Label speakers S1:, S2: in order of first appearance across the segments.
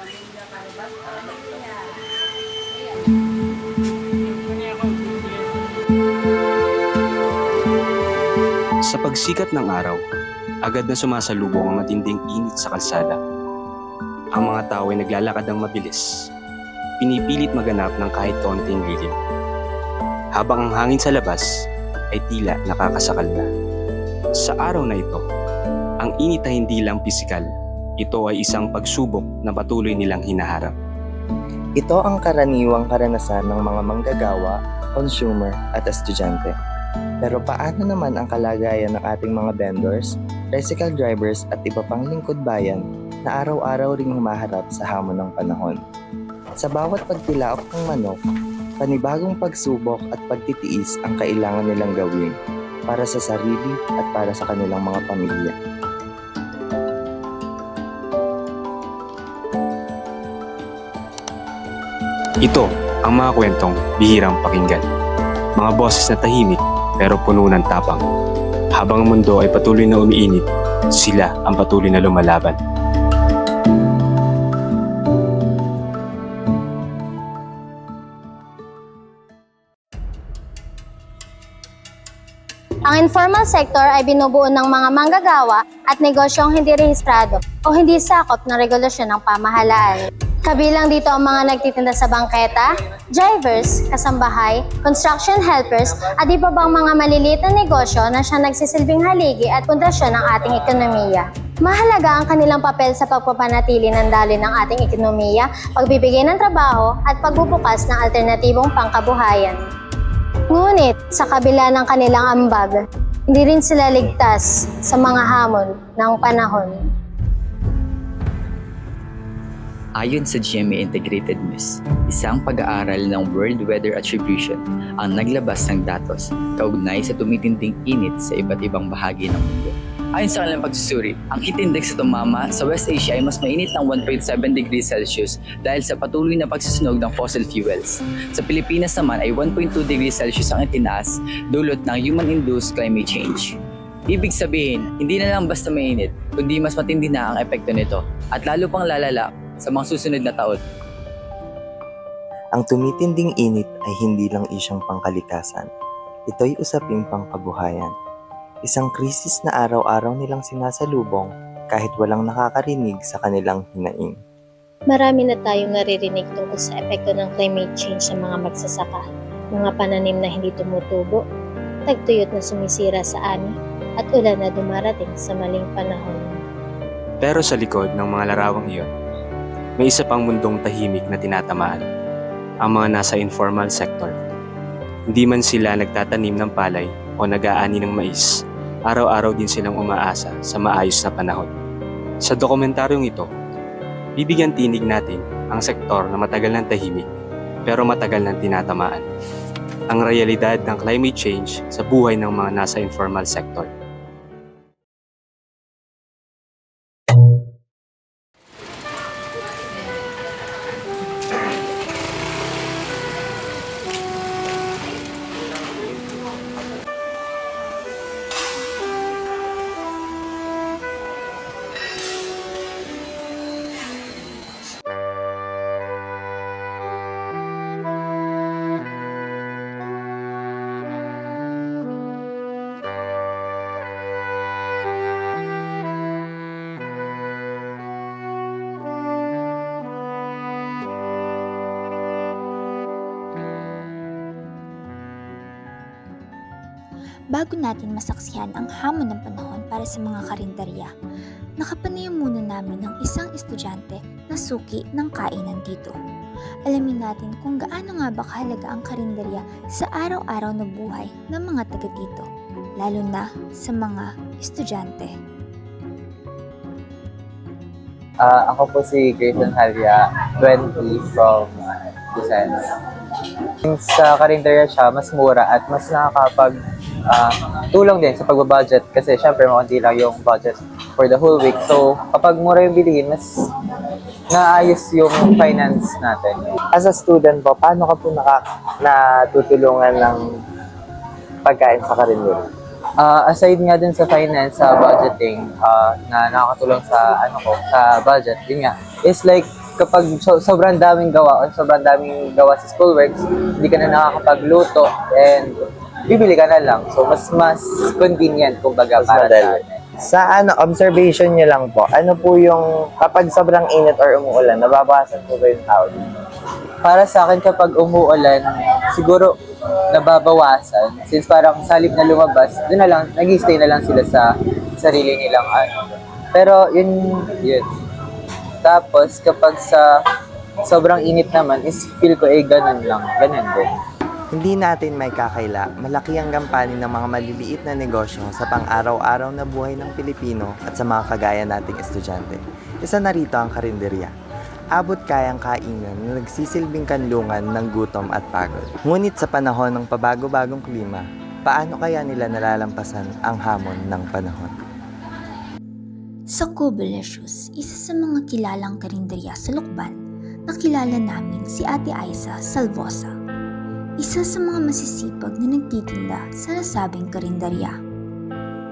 S1: Sa pagsikat ng araw, agad na sumasalubong ang matinding init sa kalsada. Ang mga tao ay naglalakad ng mabilis, pinipilit maganap ng kahit kaunting lilim. Habang ang hangin sa labas ay tila nakakasakal na. Sa araw na ito, ang init ay hindi lang pisikal, ito ay isang pagsubok na patuloy nilang hinaharap.
S2: Ito ang karaniwang karanasan ng mga manggagawa, consumer at estudyante. Pero paano naman ang kalagayan ng ating mga vendors, tricycle drivers at iba pang lingkod bayan na araw-araw ring humaharap sa hamon ng panahon? Sa bawat pagtilaok ng manok, panibagong pagsubok at pagtitiis ang kailangan nilang gawin para sa sarili at para sa kanilang mga pamilya.
S1: Ito ang mga kwentong bihirang pakinggan. Mga boses na tahimik pero puno ng tapang. Habang ang mundo ay patuloy na umiinit, sila ang patuloy na lumalaban.
S3: Ang informal sector ay binubuo ng mga manggagawa at negosyong hindi rehistrado o hindi sakop ng regulasyon ng pamahalaan. Kabilang dito ang mga nagtitinda sa bangketa, drivers, kasambahay, construction helpers at iba bang mga maliliit na negosyo na siyang nagsisilbing haligi at pundasyon ng ating ekonomiya. Mahalaga ang kanilang papel sa pagpapanatili ng daloy ng ating ekonomiya, pagbibigay ng trabaho at pagbubukas ng alternatibong pangkabuhayan. Ngunit sa kabila ng kanilang ambag, hindi rin sila ligtas sa mga hamon ng panahon.
S4: Ayon sa GMA Integrated News, isang pag-aaral ng World Weather Attribution ang naglabas ng datos kaugnay sa tumitinding init sa iba't ibang bahagi ng mundo. Ayon sa kanilang pagsusuri, ang heat index na tumama sa West Asia ay mas mainit ng 1.7 degrees Celsius dahil sa patuloy na pagsusunog ng fossil fuels. Sa Pilipinas naman ay 1.2 degrees Celsius ang itinaas dulot ng human-induced climate change. Ibig sabihin, hindi na lang basta mainit, kundi mas matindi na ang epekto nito at lalo pang lalala sa mga susunod na taon.
S2: Ang tumitinding init ay hindi lang isyong pangkalikasan. Ito'y usaping pangkabuhayan. Isang krisis na araw-araw nilang sinasalubong kahit walang nakakarinig sa kanilang hinaing.
S3: Marami na tayong naririnig tungkol sa epekto ng climate change sa mga magsasaka, mga pananim na hindi tumutubo, tagtuyot na sumisira sa ani, at ulan na dumarating sa maling panahon.
S1: Pero sa likod ng mga larawang iyon, may isa pang mundong tahimik na tinatamaan, ang mga nasa informal sector. Hindi man sila nagtatanim ng palay o nag-aani ng mais, araw-araw din silang umaasa sa maayos na panahon. Sa dokumentaryong ito, bibigyan tinig natin ang sektor na matagal ng tahimik pero matagal ng tinatamaan. Ang realidad ng climate change sa buhay ng mga nasa informal sector.
S5: Bago natin masaksihan ang hamon ng panahon para sa mga karinderya, nakapanayam muna namin ng isang estudyante na suki ng kainan dito. Alamin natin kung gaano nga ba kahalaga ang karinderya sa araw-araw na buhay ng mga taga dito, lalo na sa mga estudyante.
S6: Ako po si Grayson Halya, 20 from Busan. Sa karinderya siya, mas mura at mas nakakapag tulong din sa pagbabudget kasi syempre makunti lang yung budget for the whole week. So kapag mura yung bilihin, mas naayos yung finance natin. As a student po, paano ka po natutulungan ng pagkain sa karinderya? Aside nga din sa finance, sa budgeting, na nakakatulong sa sa budget, yun nga, is like kapag sobrang daming gawa o sobrang daming gawa sa schoolworks, hindi ka na nakakapagluto and bibili ka na lang. So, mas convenient, kumbaga,
S2: Mas
S6: para
S2: madali. Sa observation nyo lang po, ano po yung kapag sobrang init or umuulan, nababawasan po ba yung tao?
S6: Para sa akin, kapag umuulan, siguro nababawasan. Since parang salip na lumabas, doon na lang, nag-stay na lang sila sa sarili nilang ano. Pero yun. Tapos kapag sa sobrang init naman, is feel ko ganun lang. Ganun din.
S2: Hindi natin may kakaila, malaki ang gampanin ng mga maliliit na negosyo sa pang-araw-araw na buhay ng Pilipino at sa mga kagaya nating estudyante. Isa na rito ang karinderya. Abot kayang kainan na nagsisilbing kanlungan ng gutom at pagod. Ngunit sa panahon ng pabago-bagong klima, paano kaya nila nalalampasan ang hamon ng panahon?
S5: Sa Cobolicious, isa sa mga kilalang karinderya sa Lukban, nakilala namin si Ate Aiza Salvosa. Isa sa mga masisipag na nagtitinda sa nasabing karinderya.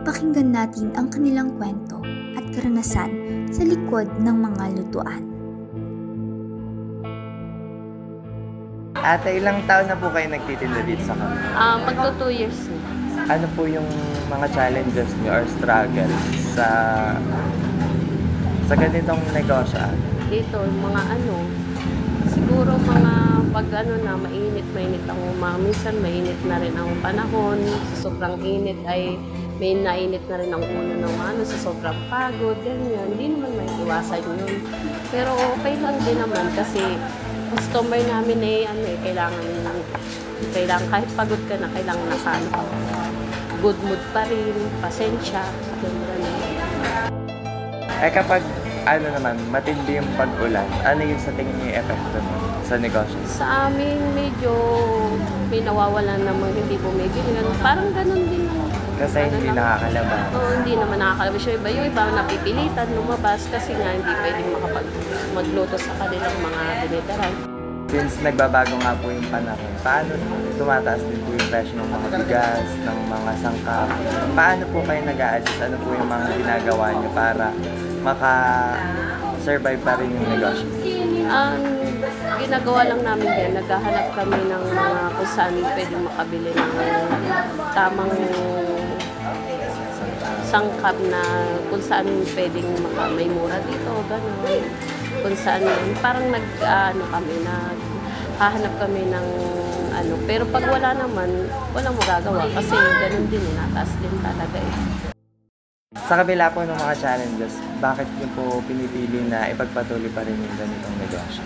S5: Pakinggan natin ang kanilang kwento at karanasan sa likod ng mga lutuan.
S2: Ate, ilang taon na po kayo nagtitinda dito sa kami?
S7: Magto 2 years na.
S2: Ano po yung mga challenges niyo or struggles sa ganitong negosyo?
S7: Dito, mga siguro mga pag mainit ang minsan mainit na rin ang panahon. Sa sobrang init ay may nainit na rin ang ulo ng sa sobrang pagod, ganyan. Hindi naman may iwasan yun. Pero okay lang din naman kasi customer namin kailangan kahit pagod ka na, kailangan good mood pa rin, pasensya, ganyan.
S2: Kapag matindi yung pag-ulan, ano yung sa tingin niyo yung epekto sa negosyo?
S7: Sa amin, medyo may nawawalan namang hindi bumibili. Parang ganun din naman.
S2: Kasi hindi nakakalabas.
S7: Oo, hindi naman nakakalabas. Yung iba napipilitan lumabas kasi nga hindi pwedeng magluto sa kanilang mga binitaran.
S2: Since nagbabago nga po yung panahon, paano tumataas din po yung presyo ng mga bigas, ng mga sangkap? Paano po kayo nag-a-adjust? Ano po yung mga ginagawa niyo para maka-survive pa rin yung negosyo?
S7: Ang ginagawa lang namin din, naghahanap kami ng mga kung saan pwedeng makabili ng tamang sangkap na kung saan pwedeng may mura dito, gano'n. Kung saan parang naghahanap kami ng pero pag wala naman, walang magagawa kasi gano'n din, nataas din talaga eh.
S2: Sa kabila po ng mga challenges, bakit niyo po pinipili na ipagpatuloy pa rin yung ganitong negosyo?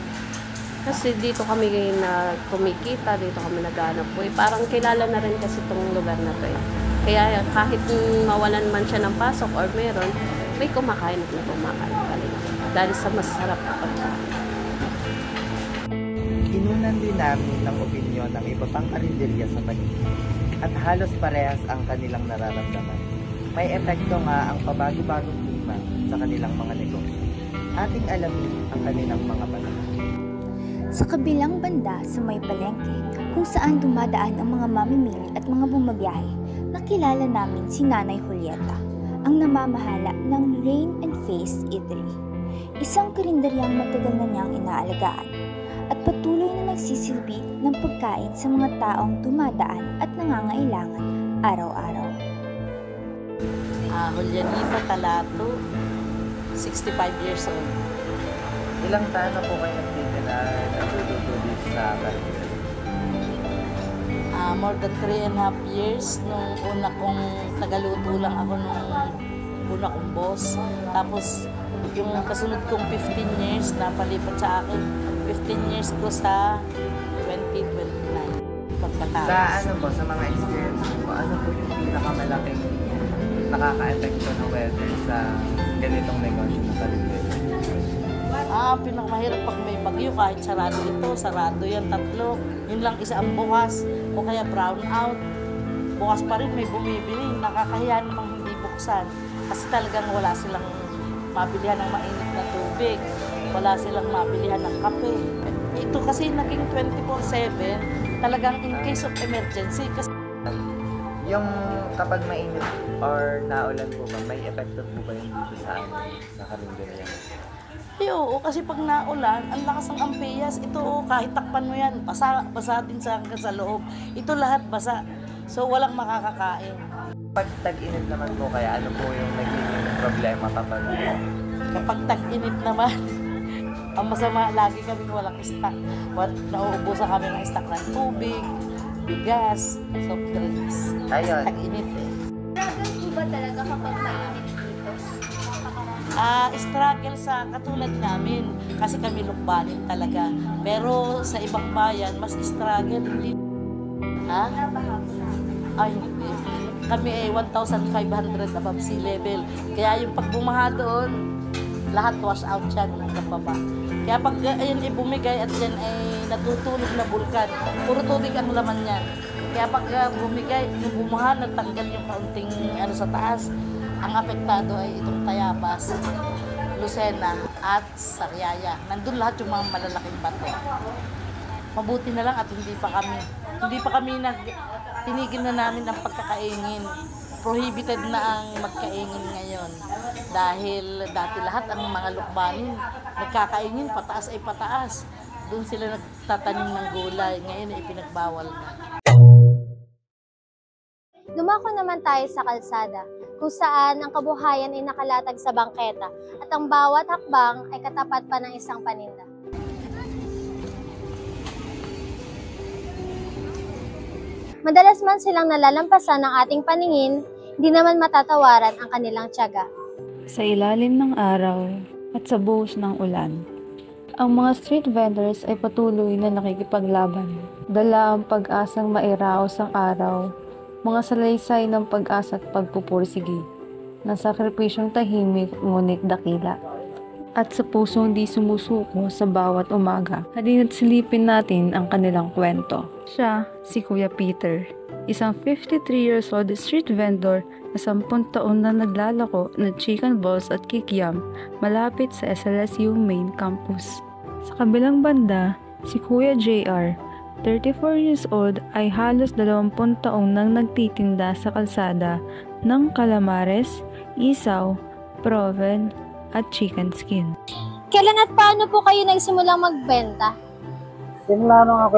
S7: Kasi dito kami na kumikita, dito kami naghahanap po. Parang kilala na rin kasi itong lugar na to eh. Kaya kahit mawalan man siya ng pasok or meron, may kumakain at kumakain pa rin. Dahil sa masarap na pagkain.
S2: Inunan din namin ng opinyon ng iba pang karinderya sa paligid. At halos parehas ang kanilang nararamdaman. May epekto nga ang pabago-bagong klima sa kanilang mga negosyo. Ating alamin ang kanilang mga panahon.
S5: Sa kabilang banda sa may palengke, kung saan dumadaan ang mga mamimili at mga bumabiyahe, nakilala namin si Nanay Julieta, ang namamahala ng Rain and Face Eatery. Isang karinderyang matagal na niyang inaalagaan at patuloy na nagsisilbi ng pagkain sa mga taong dumadaan at nangangailangan araw-araw.
S8: Julianita Talato, 65 years old.
S2: Ilang taon na po kayo nagluluto dito sa karinderya?
S8: More than 3.5 years. Nung una kong tagaluto lang ako nung una kong boss. Tapos yung kasunod kong 15 years na palipat sa akin. 15 years ko sa 2029. Pagkatapos.
S2: Sa mga experience mo, ano po yung pinakamalaking nakaka-epekto ng weather sa ganitong negosyo na karinderya?
S8: Pinakamahirap pag may bagyo, kahit sarado ito, sarado yan, 3. Yun lang isa ang bukas, o kaya brown out. Bukas pa rin may bumibili, nakakahiya namang hindi buksan. Kasi talagang wala silang mabilihan ng mainit na tubig, wala silang mabilihan ng kape. Ito kasi naging 24/7, talagang in case of emergency. Kasi
S2: Yung kapag mainit or naulan po ba, may epekto po ba yung dito sa karinderya?
S8: Ay, oo, kasi pag naulan, ang lakas ng ampeyas. Ito, kahit takpan mo yan, basa din hanggang sa loob. Ito lahat basa. So, walang makakakain.
S6: Pag tag-init naman po kaya, ano po yung nagiging problema
S8: Kapag tag-init naman, ang masama, lagi kaming walang stock. Nauubusan kami ng stock ng tubig, bigas, soft drinks.
S6: Ayun.
S8: Tag-init eh.
S5: Struggle po ba talaga kapag mainit dito?
S8: Struggle sa katulad namin kasi kami lukbanin talaga. Pero sa ibang bayan, mas struggle. Hindi. Ha? Ay, hindi. Kami ay 1,500 above sea level. Kaya yung pag bumaha doon, lahat wash out yan hanggang baba. Kaya pag ayun ay bumigay at yan ay natutulog na bulkan, puro tubig ang laman yan. Kaya pag bumigay, yung bumaha, natanggal yung kaunting sa taas. Ang apektado ay itong Tayabas, Lucena at Sariaya. Nandun lahat yung mga malalaking bato. Mabuti na lang at hindi pa kami tinigil na namin ang pagkakaingin. Prohibited na ang magkaingin ngayon. Dahil dati lahat ang mga lukbanin, nagkakaingin, pataas ay pataas. Doon sila nagtatanim ng gulay. Ngayon ay ipinagbawal na.
S3: Dumako naman tayo sa kalsada, kung saan ang kabuhayan ay nakalatag sa bangketa at ang bawat hakbang ay katapat pa ng isang paninda. Madalas man silang nalalampasan ng ating paningin, hindi naman matatawaran ang kanilang tiyaga.
S9: Sa ilalim ng araw at sa buhos ng ulan, ang mga street vendors ay patuloy na nakikipaglaban. Dala ang pag-asang mairaos ang araw, mga salaysay ng pag-asa at pagpupursigi, ng sakripisyong tahimik ngunit dakila. At sa pusong di sumusuko sa bawat umaga, halina't silipin natin ang kanilang kwento. Siya, si Kuya Peter, isang 53 years old street vendor na 10 taon na naglalako ng chicken balls at kikiam malapit sa SLSU main campus. Sa kabilang banda, si Kuya JR, 34 years old, ay halos 20 taong nang nagtitinda sa kalsada ng calamares, isaw, proven, at chicken skin.
S3: Kailan at paano po kayo nagsimulang magbenta?
S10: Simula nung ako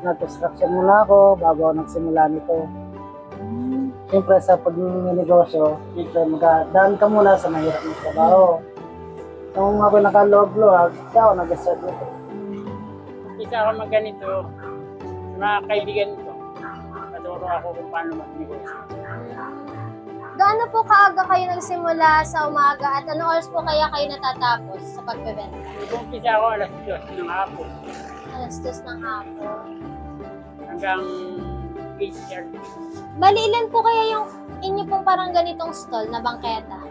S10: nag-construction muna ako bago ako nagsimula nito. Siyempre sa pag-negosyo, siyempre magdaan ka muna sa mahirap na trabaho. Nung ako nakaloob-luwag, kaya ako nag-start nito.
S11: Isa ako magganito, mga kaibigan ko. Naturo ako kung paano mag-negosyo.
S3: Gaano po kaaga kayo nagsimula sa umaga at anong oras po kaya kayo natatapos sa pagbebenta?
S11: Nag-umpisa ako alas 2 ng hapon.
S3: Alas 2 ng hapon.
S11: Hanggang 8:30.
S3: Bali, ilan po kaya yung inyo pong parang ganitong stall na bangketa?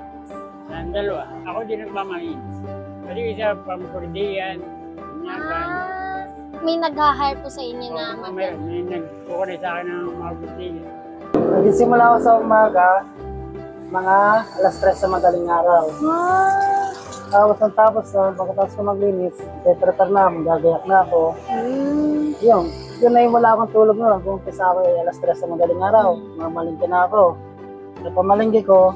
S11: Ang dalawa. Ako din nagmamahin. Kasi isa pang-Cordian, Nyagan.
S3: May nag-hire po sa inyo na magbenta?
S11: May nagkukunin sa akin ng mga butigan.
S10: Nagsimula ako sa umaga, mga alas 3 sa madaling araw. Tapos pagkatapos ko maglinis, prepare na, magagayak na ako. Yun na yung wala akong tulog noon. Kung umpisa ako alas 3 sa madaling araw, mamalingki na ako. Sa pamalingki ko,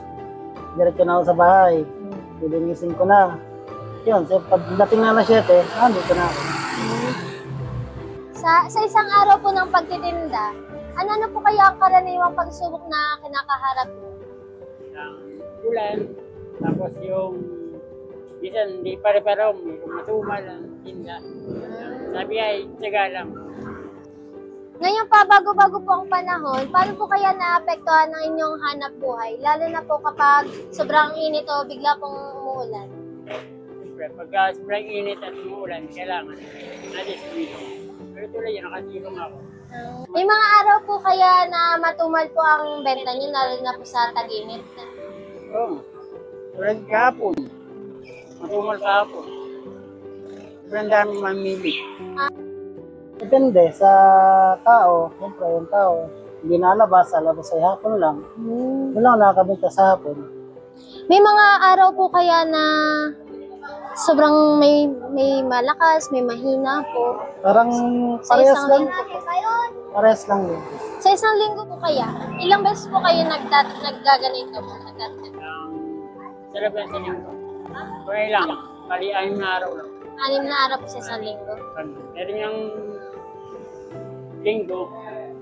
S10: diretso na ako sa bahay. Lilinisin ko na. Yun, so pagdating na alas 7, dito na ako.
S3: Sa isang araw po ng pagtitinda, ano po kaya ang karaniwang pagsubok na kinakaharap mo?
S11: Ang ulan, tapos yung bisan hindi pare-pareho, may matumal ang tinda. Sabi ay, tsaga lang.
S3: Ngayon pa, bago-bago po ang panahon, paano po kaya naapektuhan ng inyong hanap buhay? Lalo na po kapag sobrang init o bigla pong umuulan.
S11: Siyempre, pagka sobrang init at umuulan, kailangan natin dito. Pero tuloy yan, nakasilong ako.
S3: May mga araw po kaya na matumal po ang benta niyo, lalo na po sa tag-init?
S11: Oo. Tulad kahapon. Matumal kahapon. Sobrang daming mamili.
S10: Depende sa tao. Siyempre yung tao, hindi nalabas, labas ay hapon lang. Yun lang nakakabenta sa hapon.
S3: May mga araw po kaya na sobrang may malakas, may mahina po?
S10: Parang
S3: Sa
S10: parehas
S3: isang
S10: lang.
S3: linggo po.
S10: Parehas lang din.
S3: Sa isang linggo po kaya, ilang beses po kayo naggaganito po?
S11: Sarap yan sa linggo. Kaya lang, Bali, 6 na araw lang.
S3: 6 na araw po sa isang linggo.
S11: Pero yung linggo,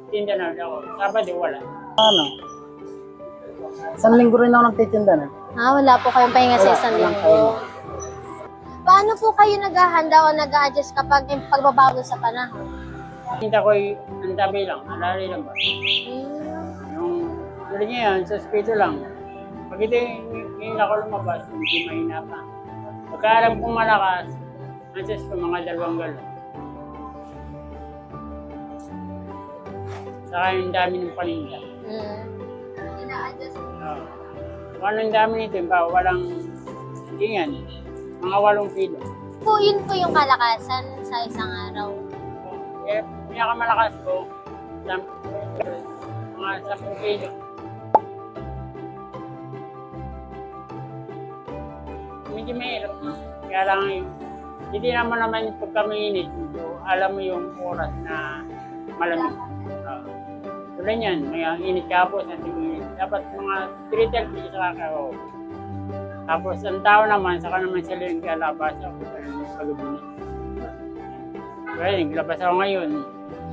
S11: tinda na ako. Sabado, wala.
S10: Ano? Isang linggo rin ako nagtitinda na.
S3: Wala po kayong pahinga sa isang linggo. Paano po kayo naghahanda o nag-a-adjust kapag may pagbabago sa panahon?
S11: Tinta ko ang tabi lang, alari lang ba? Yung tuloy niya yan, sa spito lang. Pag ito yung ako lumabas, hindi mahina pa. Pagka alam kong malakas, adjust ko mga 2 galon. Saka yung dami ng paninda.
S3: Ina-adjust mo?
S11: Kung anong dami nito, walang hindi yan. Mga 8 kilo.
S3: Yun po yung kalakasan sa isang araw.
S11: Eh, pinakamalakas ko, mga 10 kilo. Medyo mahirap. Kaya lang yun. Hindi naman naman pagka mainit, alam mo yung oras na malamig. Tulad yan, may init kapos, init. Dapat mga 3:30 sa kakao. Tapos ang tao naman, saka naman sila yung kalabas ako sa gabi niya. Kaya naglabas ako ngayon,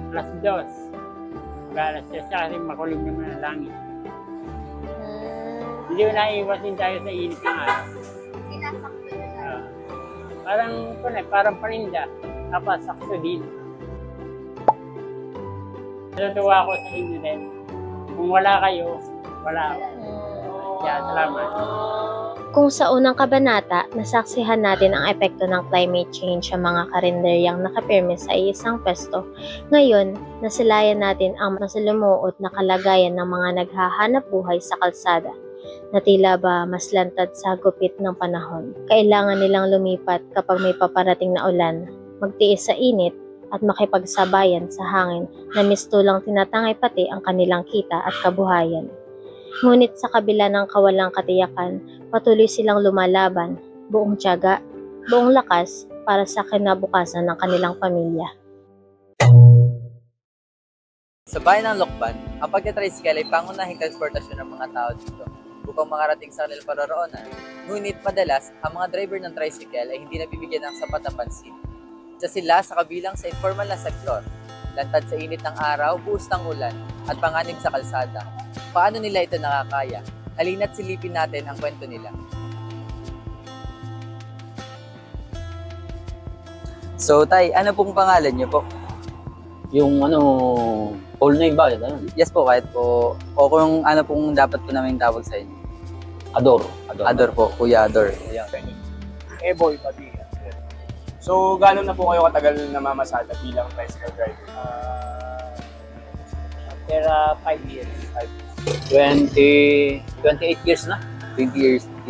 S11: alas 2. Alas 3 kasi makulim naman ang langit. Hindi ko naiwas din tayo sa init ng araw. Parang paninda, tapos sakto din. Natutuwa ako sa inyo din. Kung wala kayo, wala ako. Kaya salamat.
S3: Kung sa unang kabanata, nasaksihan natin ang epekto ng climate change sa mga karinderyang nakapirme sa isang pwesto, ngayon, nasilayan natin ang masalumuot na kalagayan ng mga naghahanap buhay sa kalsada, na tila ba mas lantad sa gupit ng panahon. Kailangan nilang lumipat kapag may paparating na ulan, magtiis sa init, at makipagsabayan sa hangin na mistulang tinatangay pati ang kanilang kita at kabuhayan. Ngunit sa kabila ng kawalang katiyakan, patuloy silang lumalaban, buong tiyaga, buong lakas para sa kinabukasan ng kanilang pamilya.
S4: Sa bayan ng Lokban, ang pagtatricycle ay pangunahing transportasyon ng mga tao dito upang makarating sa kanilang paroroonan. Ngunit madalas, ang mga driver ng tricycle ay hindi nabibigyan ng sapat na pansin. Isa sila sa kabilang sa informal na sektor, lantad sa init ng araw, buhos ng ulan, at panganib sa kalsada. Paano nila ito nakakaya? Halina't silipin natin ang kwento nila. So, Tay, ano pong pangalan niyo po?
S12: Yung full name ba?
S4: Yes po, kahit po. O kung ano pong dapat po namin tawag sa inyo?
S12: Ador.
S4: Ador po, Kuya Ador.
S13: Boy, pati. So, gano'n na po kayo katagal namamasada bilang tricycle driver?
S11: After 5 years.
S12: 28 years na.
S4: 20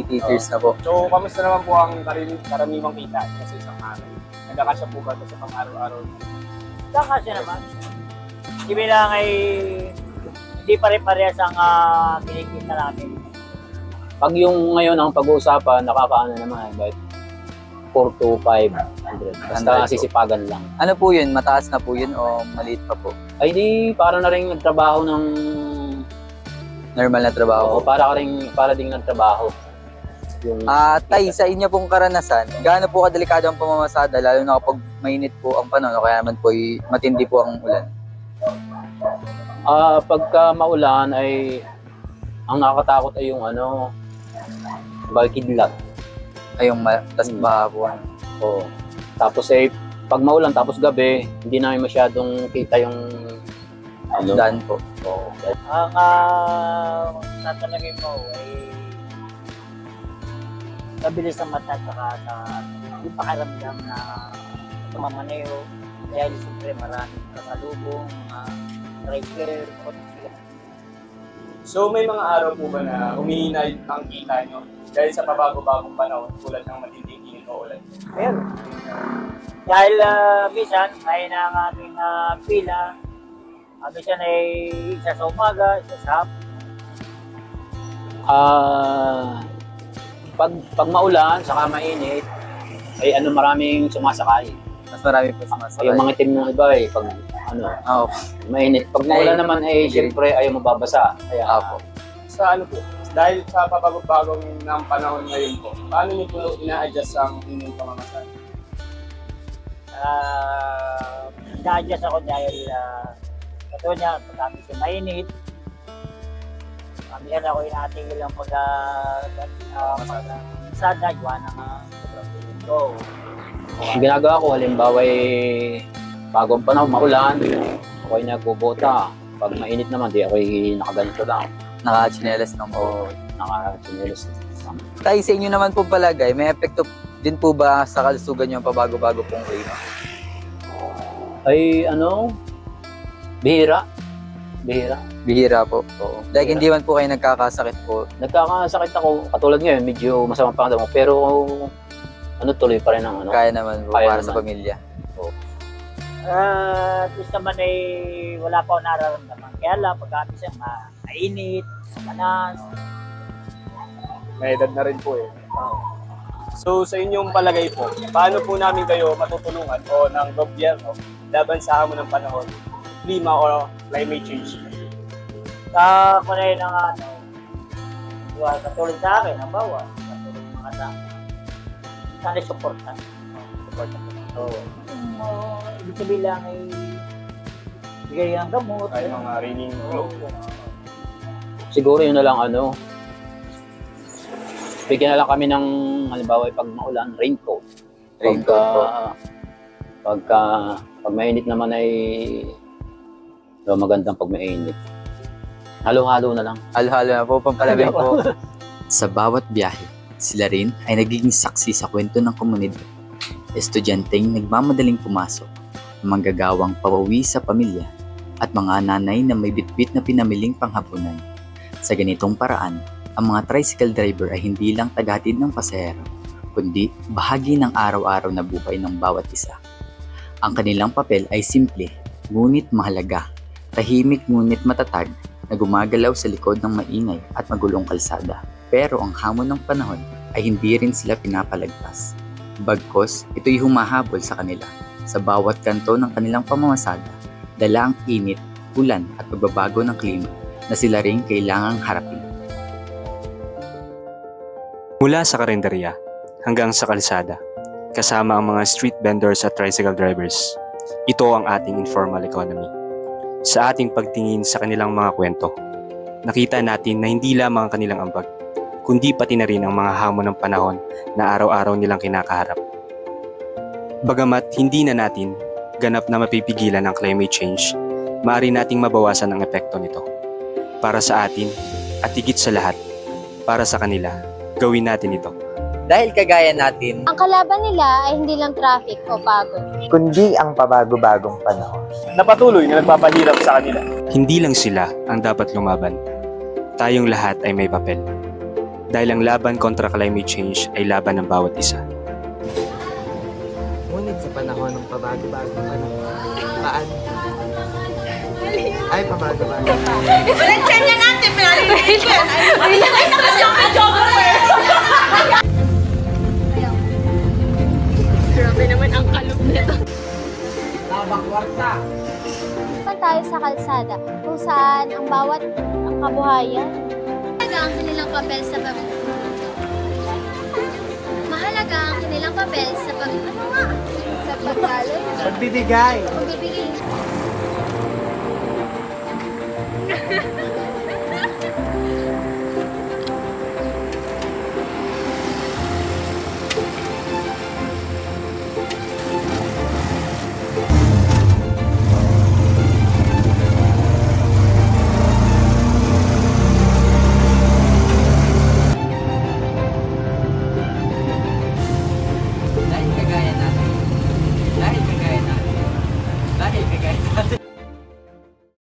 S4: years na po.
S13: So, kamusta naman po ang karaniwang kita sa isang araw? Nagkakasya po ba ito sa pang-araw-araw?
S11: Nagkakasya naman. Hindi lang ay hindi pare-parehas ang kinikita natin.
S12: Pag yung ngayon ang pag-uusapan, nakakaano naman, but 4 to 500. Basta sisipagan lang.
S4: Ano po yun? Mataas na po yun o maliit pa po?
S12: Ay di, para na rin nagtrabaho ng
S4: normal na trabaho.
S12: Oo, para ding nagtrabaho. Yung
S4: Tay, sa inyo pong karanasan, gaano po kadelikado ang pamamasada lalo na kapag mainit po ang panahon o kaya naman po matindi po ang ulan?
S12: Pagka maulan ay ang nakakatakot ay yung balkidlat.
S4: Ay yung tas bahabuan.
S12: Oo. Tapos pag maulan tapos gabi, hindi namin masyadong kita yung
S4: daan po.
S12: Oo.
S11: Ang tatanungin mo ay mabilis ang mata at sa yung pakiramdam na mamamaneho dahil siyempre maraming kasalubong, driver,
S13: So, may mga araw po ba na humihina ang kita nyo dahil sa pabago-bagong panahon tulad ng matinding init o ulan?
S11: Ayun. Dahil minsan, ay na ang aming pila, minsan ay isa sa umaga, isa sa hapon.
S12: Pag maulan, saka mainit, ay maraming sumasakay.
S4: Mas marami po sumasakay.
S12: Yung mga team ng iba pag mainit. Pag maulan naman siyempre ayaw mababasa. Kaya
S13: Sa dahil sa pabagong ng panahon ngayon po, paano niyo po ina-adjust ang inyong pamamasahe?
S14: Na-adjust ako dahil katulad niya, pag kasi mainit, minsan ako inatigil lang sada, gawa ng so,
S12: Ang ginagawa ko, halimbawa bagong panahon, maulan, ako ay nagbubota. Pag mainit naman, di ako nakaganito lang.
S4: Naka-chinelas lang
S12: O naka-chinelas lang.
S4: Tayo sa inyo naman po palagay, may epekto din po ba sa kalusugan nyo ang pabago-bago pong klima?
S12: Ay bihira.
S4: Bihira po.
S12: Oo,
S4: Like hindi man po kayo nagkakasakit po.
S12: Nagkakasakit ako, katulad ngayon, medyo masamang pangalan mo, pero tuloy pa rin ang
S4: Kaya naman po
S12: Kaya
S4: para sa
S12: naman.
S4: pamilya.
S14: at least naman ay wala pa ako nararamdaman. Kaya lang, pagkakit siya mainit, manas.
S13: May edad na rin po eh. So sa inyong palagay po, paano po namin kayo matutulungan o ng gobyerno laban sa hamon ng panahon, klima o climate change?
S14: Sa kulay ng katulad sa akin, ang bawa, katulad ng mga sa akin. Sana supportan. So, ibig sabihin lang ay bigay ang gamot.
S13: Ay mga raining clothes.
S12: Siguro yun na lang bigyan na lang kami ng halimbawa pag maulan, raincoat. Pag mainit naman ay magandang pag mainit. Halo-halo na lang.
S4: Halo-halo na po, pampalamig po. Sa bawat biyahe, sila rin ay nagiging saksi sa kwento ng komunidad. Estudyanteng nagmamadaling pumasok, manggagawang pauwi sa pamilya, at mga nanay na may bitbit na pinamiling panghapunan. Sa ganitong paraan, ang mga tricycle driver ay hindi lang tagahatid ng pasahero, kundi bahagi ng araw-araw na buhay ng bawat isa. Ang kanilang papel ay simple, ngunit mahalaga, tahimik ngunit matatag, na gumagalaw sa likod ng maingay at magulong kalsada. Pero ang hamon ng panahon ay hindi rin sila pinapalagpas. Bagkos, ito'y humahabol sa kanila. Sa bawat kanto ng kanilang pamamasada, dala ang init, ulan at pagbabago ng klima na sila rin kailangang harapin.
S1: Mula sa karinderya hanggang sa kalsada, kasama ang mga street vendors at tricycle drivers, ito ang ating informal economy. Sa ating pagtingin sa kanilang mga kwento, nakita natin na hindi lamang ang kanilang ambag, kundi pati na rin ang mga hamon ng panahon na araw-araw nilang kinakaharap. Bagamat hindi na natin ganap na mapipigilan ang climate change, maaari nating mabawasan ang epekto nito. Para sa atin at higit sa lahat, para sa kanila, gawin natin ito.
S4: Dahil kagaya natin,
S3: Ang kalaban nila ay hindi lang traffic o pagod.
S2: Kundi ang pabago-bagong panahon.
S13: Na patuloy na nagpapahirap sa kanila.
S1: Hindi lang sila ang dapat lumaban. Tayong lahat ay may papel. Dahil ang laban kontra climate change ay laban ng bawat isa.
S2: Ngunit sa panahon ng pabago-bagong panahon, paano? Ay, pabago-bago.
S8: Ulit kanya natin, pinalilig ko. Ay, nakas yung videographer. Grabe naman ang kalog nito.
S3: Pa tayo sa kalsada kung saan ang bawat ang kabuhayan. Mahalaga ang kanilang papel sa Mahalaga ang kanilang papel sa sa pagdalo.
S10: Pagbibigay.
S3: Pagbibigay.